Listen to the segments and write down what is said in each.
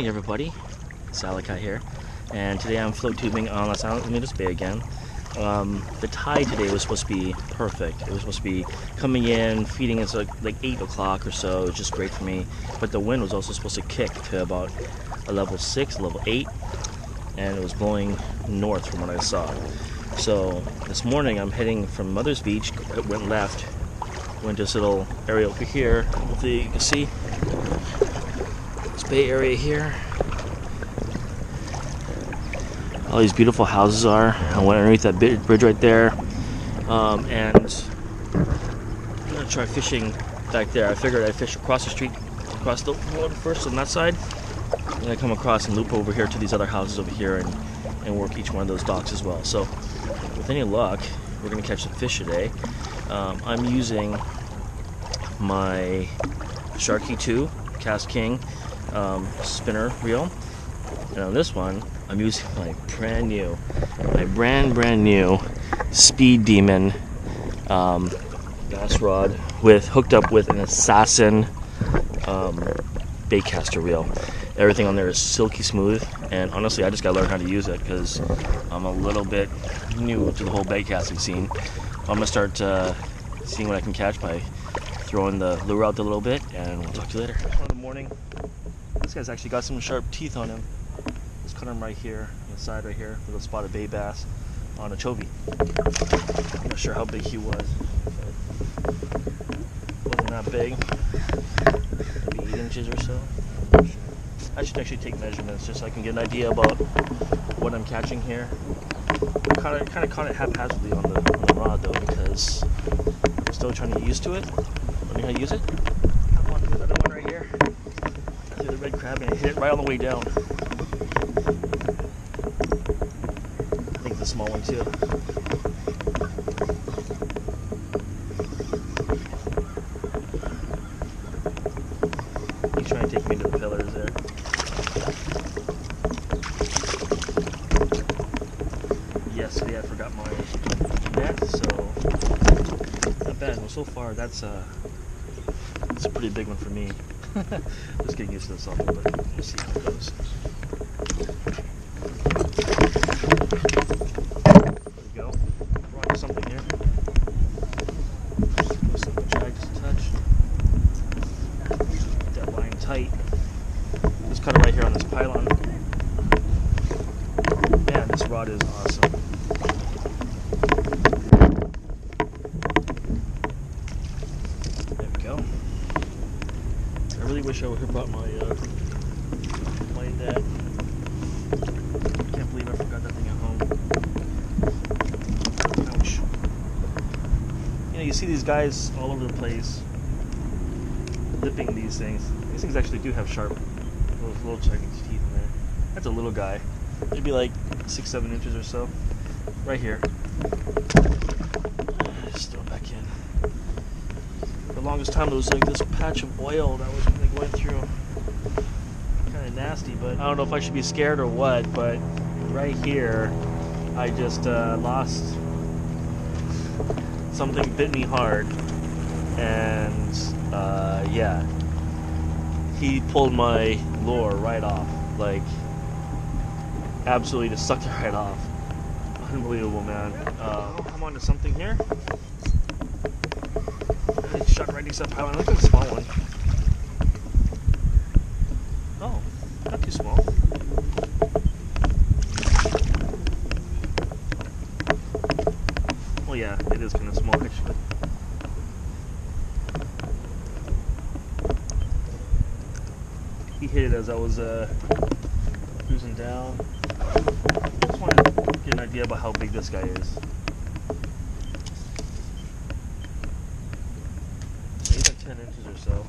everybody, Salakai here, and today I'm float tubing on Los Alamitos Bay again. The tide today was supposed to be perfect. It was supposed to be coming in, feeding us like 8 o'clock or so. It was just great for me, but the wind was also supposed to kick to about a level 6, level 8, and it was blowing north from what I saw. So this morning I'm heading from Mother's Beach, went left, went to this little area over here. Hopefully you can see this bay area here. All these beautiful houses are. I went underneath that bridge right there, and I'm gonna try fishing back there. I figured I'd fish across the street, across the road first on that side, and I come across and loop over here to these other houses over here and work each one of those docks as well. So with any luck, we're gonna catch some fish today. I'm using my Sharky 2 Cast King spinner reel, and on this one I'm using my brand new Speed Demon bass rod hooked up with an Assassin baitcaster reel. Everything on there is silky smooth, and honestly I just gotta learn how to use it because I'm a little bit new to the whole baitcasting scene. I'm gonna start seeing what I can catch by throwing the lure out a little bit, and we'll talk to you later. One in the morning. This guy's actually got some sharp teeth on him. Just cut him right here on the side right here with a spotted bay bass on a chovy. I'm not sure how big he was. Wasn't that big. Maybe 8 inches or so. I'm not sure. I should actually take measurements just so I can get an idea about what I'm catching here. I kind of caught it haphazardly on the rod though, because I'm still trying to get used to it. Learning how to use it. I want another one right here. I threw the red crab and I hit it right on the way down. I think it's a small one too. He's trying to take me to the pillars there. Yesterday I forgot my net, so not bad. Well, so far that's a pretty big one for me. Just getting used to this also, but we'll see how it goes. There we go. Brought something here. Just drag just a touch. Get that line tight. Just cut it right here on this pylon. Man, this rod is awesome. There we go. I really wish I would have brought my net. Can't believe I forgot that thing at home. Ouch. You know, you see these guys all over the place lipping these things. These things actually do have sharp, those little Chinese teeth in there. That's a little guy. Maybe like 6-7 inches or so. Right here. Just throw it back in. For the longest time, there was like this patch of oil that was really going through. Kind of nasty, but I don't know if I should be scared or what. But right here, I just lost something, bit me hard, and yeah, he pulled my lure right off. Like, absolutely just sucked it right off. Unbelievable, man. I'm onto something here. I shot right next to that pylon. Look at the small one. Oh, not too small. Well, yeah, it is kind of small actually. He hit it as I was cruising down. Just want to get an idea about how big this guy is. Maybe like 10 inches or so.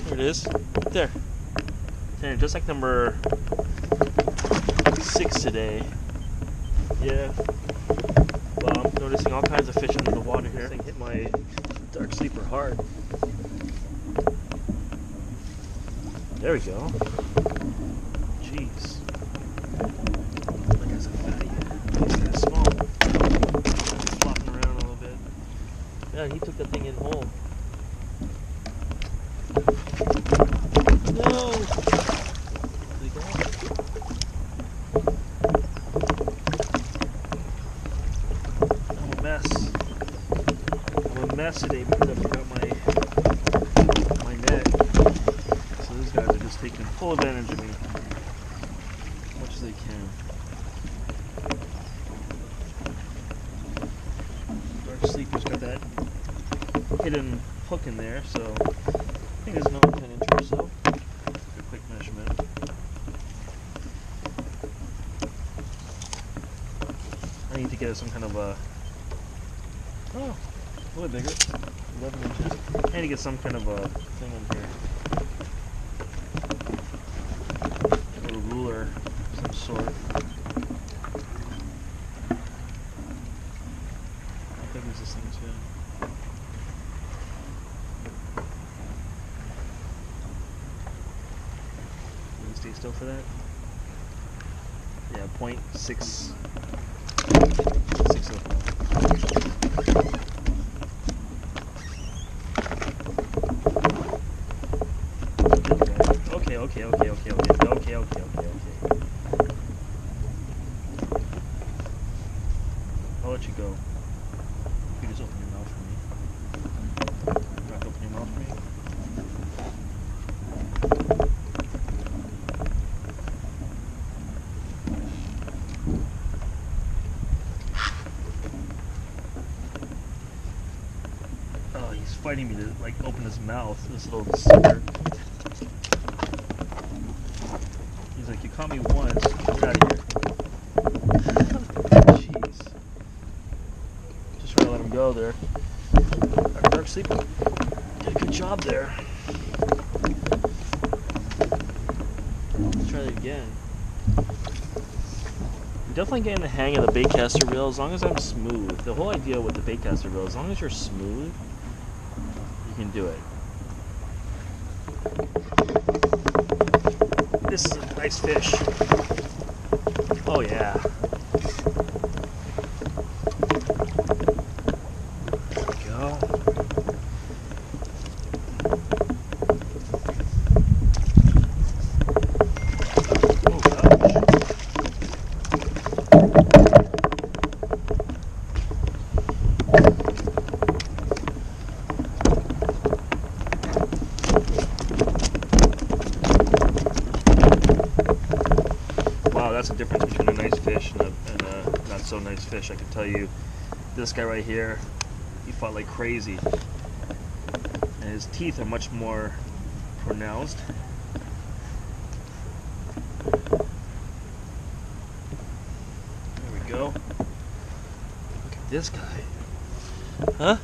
There it is. Right there. 10, just like number 6 today. Yeah. Well, I'm noticing all kinds of fish under the water here. This thing hit my dark sleeper hard. There we go. Jeez. That guy's a fatty. He's kind of small. He's flopping around a little bit. Yeah, he took that thing in whole. bass today because I forgot my net. So these guys are just taking full advantage of me as much as they can. Dark Sleeper's got that hidden hook in there, so I think there's another 10 inch or so. Take a quick measurement. I need to get some kind of a, oh, a little bigger, 11 inches. I need to get some kind of a thing in here. A little ruler of some sort. How big is this thing too? Stay still for that. Yeah, 0.6. 6 Okay. I'll let you go. You just open your mouth for me. Not open your mouth for me. Oh, he's fighting me to like open his mouth. This little sucker. He's like, you caught me once, get out of here. Jeez. Just trying to let him go there. Dark Sleeper did a good job there. Let's try that again. I'm definitely getting the hang of the baitcaster reel as long as I'm smooth. The whole idea with the baitcaster reel, as long as you're smooth, you can do it. This is a nice fish. Oh yeah. There we go. Oh gosh. Wow, that's the difference between a nice fish and a not so nice fish. I can tell you, this guy right here, he fought like crazy, and his teeth are much more pronounced. There we go. Look at this guy. Huh?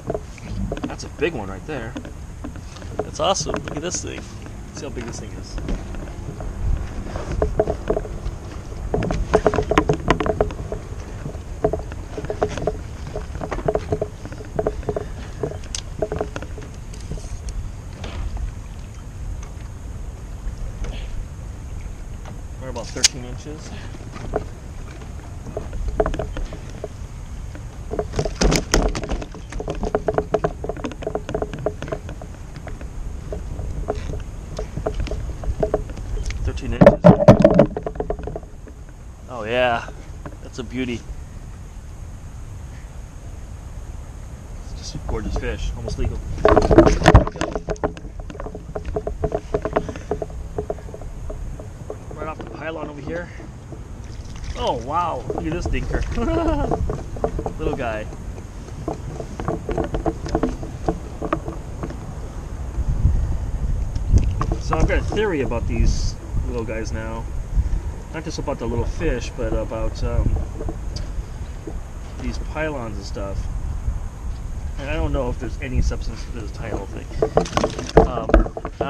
That's a big one right there. That's awesome. Look at this thing. Let's see how big this thing is. We're about 13 inches. Oh yeah, that's a beauty. It's just a gorgeous fish, almost legal. Right off the pylon over here. Oh wow, look at this dinker. Little guy. So I've got a theory about these little guys now. Not just about the little fish, but about these pylons and stuff. And I don't know if there's any substance to this tiny little thing. I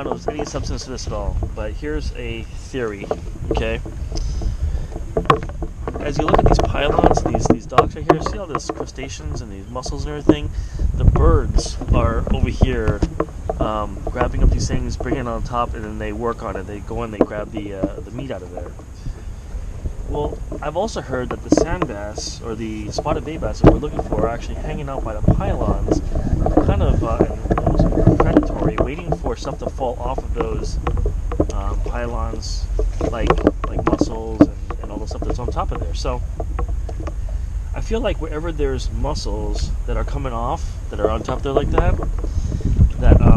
don't know if there's any substance to this at all. But here's a theory, okay? As you look at these pylons, these docks right here, see all these crustaceans and these mussels and everything? The birds are over here grabbing up these things, bringing it on top, and then they work on it. They go in, they grab the meat out of there. Well, I've also heard that the sand bass, or the spotted bay bass that we're looking for, are actually hanging out by the pylons, kind of almost predatory, waiting for stuff to fall off of those pylons, like mussels and all the stuff that's on top of there. So, I feel like wherever there's mussels that are coming off, that are on top there like that,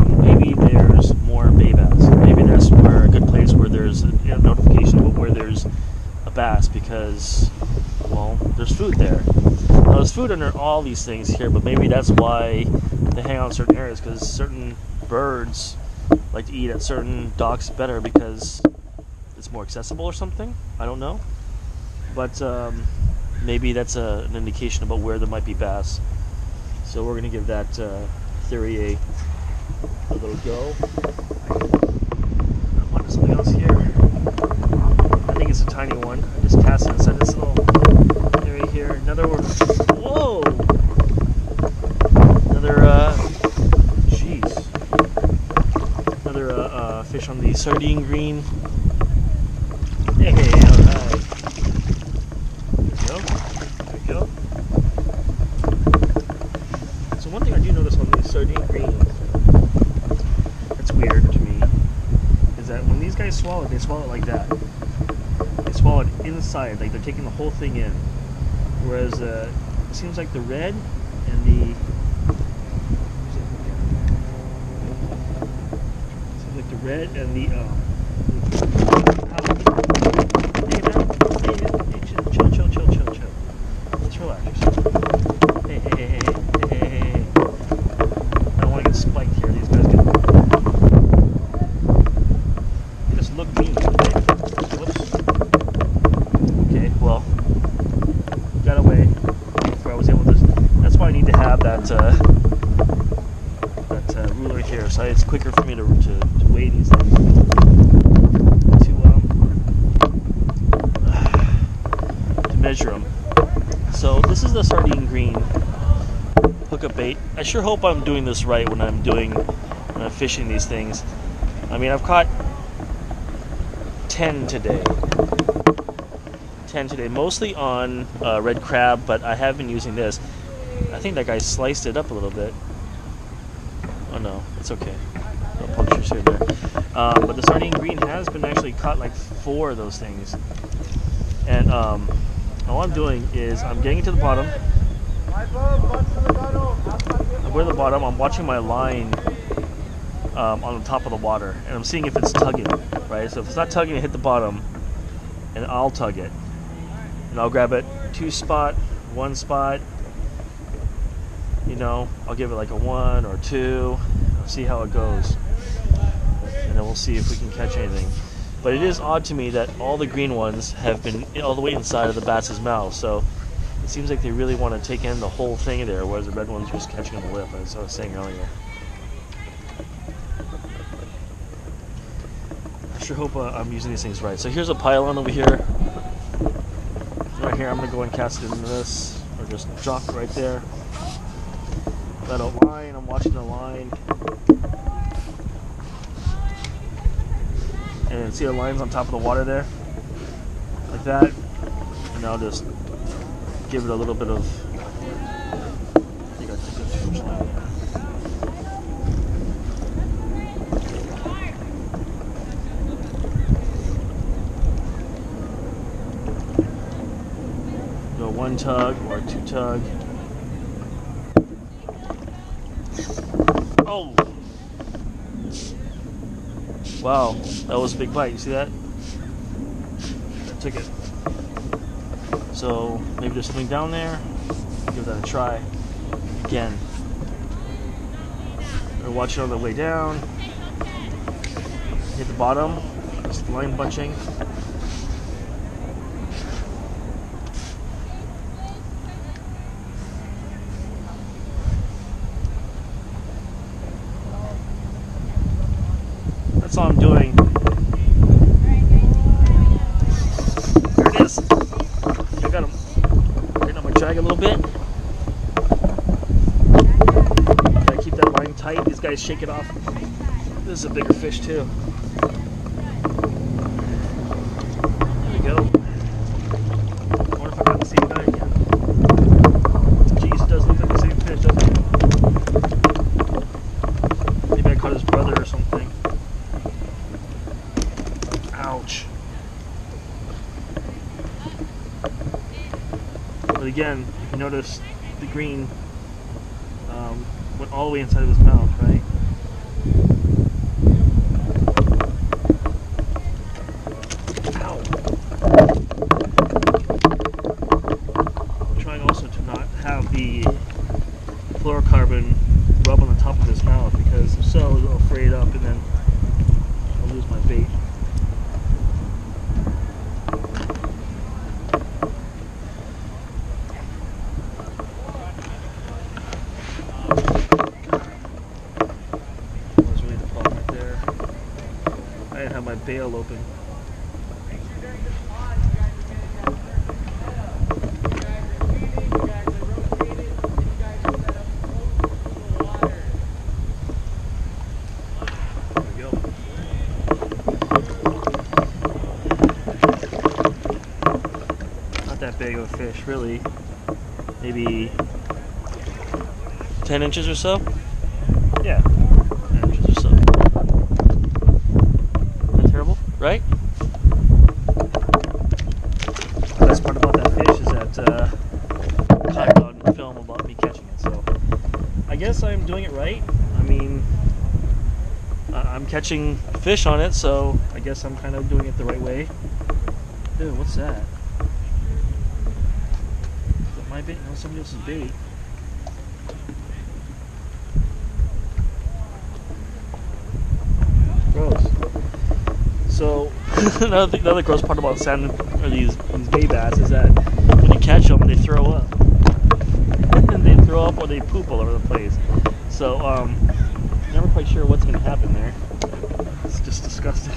maybe there's more bay bass. Maybe that's where a good place where there's a notification about where there's a bass, because, well, there's food there. Now, there's food under all these things here, but maybe that's why they hang out in certain areas, because certain birds like to eat at certain docks better because it's more accessible or something. I don't know. But maybe that's an indication about where there might be bass. So we're going to give that theory a little go. I'm onto something else here. I think it's a tiny one. I just cast it inside this little area here. Another one. Whoa! Another, jeez. Another fish on the sardine green. Hey, alright. There we go. So one thing I do notice on these sardine greens that's weird to me is that when these guys swallow it, they swallow it like that. They swallow it inside, like they're taking the whole thing in. Whereas it seems like the red and the chill. Let's relax yourself. Hey. I don't want to get spiked here. These guys they just look mean. Whoops. Okay, well, got away before I was able to. That's why I need to have that ruler here, so it's quicker for me to weigh these things. To measure them. So this is the sardine green hookup bait. I sure hope I'm doing this right when I'm fishing these things. I mean, I've caught 10 today. 10 today, mostly on red crab, but I have been using this. I think that guy sliced it up a little bit. Oh no, it's okay. No punctures here there. But the sardine green has been actually caught like 4 of those things. And all I'm doing is I'm getting to the bottom. I'm going to the bottom. I'm watching my line on the top of the water, and I'm seeing if it's tugging, right? So if it's not tugging, I hit the bottom, and I'll tug it. And I'll grab it 2 spot, 1 spot. You know, I'll give it like a 1 or 2. I'll see how it goes, and then we'll see if we can catch anything. But it is odd to me that all the green ones have been all the way inside of the bass's mouth, so it seems like they really want to take in the whole thing there, whereas the red one's just catching on the lip, as I was saying earlier. I sure hope I'm using these things right. So here's a pylon over here. Right here, I'm going to go and cast it into this, or just drop it right there. Let out line, I'm watching the line. And see the lines on top of the water there? Like that. And I'll just give it a little bit of... I think I took too much line there. Go 1 tug or 2 tug. Oh! Wow, that was a big bite. You see that? I took it. So maybe there's something down there. Give that a try again. Or watch it on the way down. Hit the bottom. Just line bunching. That's all I'm doing. There it is. I got him. Right on my drag a little bit. Gotta keep that line tight. These guys shake it off. This is a bigger fish too. There we go. I wonder if I got the same guy again. Jeez, it does look like the same fish, doesn't it? Maybe I caught his brother or something. Ouch. But again, if you notice, the green went all the way inside of his mouth, right? Ow! I'm trying also to not have the fluorocarbon rub on the top of his mouth, because if so, it'll fray it up and then I'll lose my bait. That was really the problem right there. I didn't have my bail open. That big of a fish, really. Maybe 10 inches or so? Yeah, 10 inches or so. Not terrible, right? The best part about that fish is that I caught it on film about me catching it, so I guess I'm doing it right. I mean, I'm catching fish on it, so I guess I'm kind of doing it the right way. Dude, what's that? My bait? No, somebody else's bait. Gross. So another gross part about salmon or these bay bass is that when you catch them, they throw up. And they throw up or they poop all over the place. So never quite sure what's going to happen there. It's just disgusting.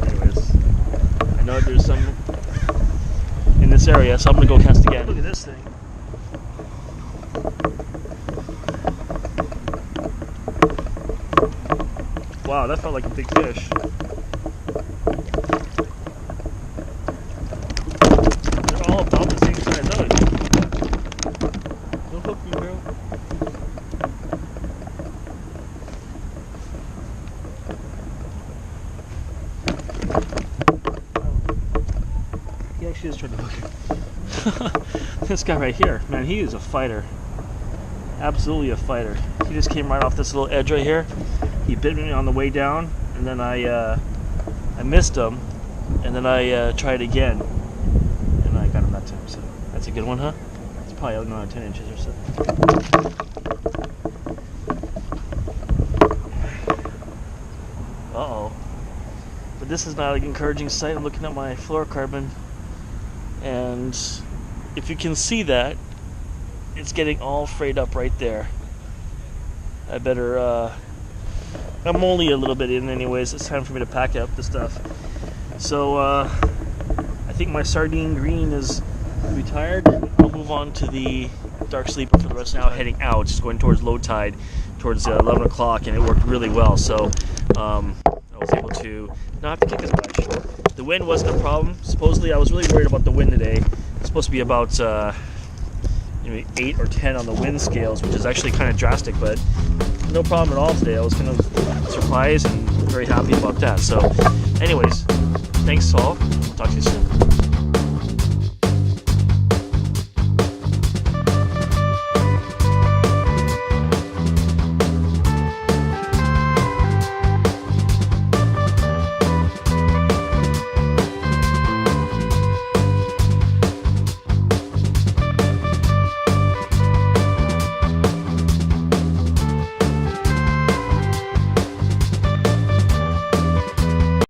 Anyways, I know there's some in this area, so I'm gonna go cast again. Look at this thing. Wow, that felt like a big fish. They're all about the same size. Don't hook me, bro. He actually is trying to hook it. This guy right here, man, he is a fighter. Absolutely a fighter. He just came right off this little edge right here. He bit me on the way down, and then I missed him, and then I tried again, and I got him that time. So that's a good one, huh? It's probably another 10 inches or so. Uh-oh. But this is not an encouraging sight. I'm looking at my fluorocarbon, and if you can see that, it's getting all frayed up right there. I better, I'm only a little bit in anyways. It's time for me to pack up the stuff. So, I think my sardine green is retired. I'll move on to the dark sleeper for the rest now, heading out, just going towards low tide, towards 11 o'clock, and it worked really well. So, I was able to not have to kick as much. The wind wasn't a problem. Supposedly, I was really worried about the wind today. It's supposed to be about 8 or 10 on the wind scales, which is actually kind of drastic, but no problem at all today. I was kind of surprised and very happy about that. So anyways, thanks all. Talk to you soon.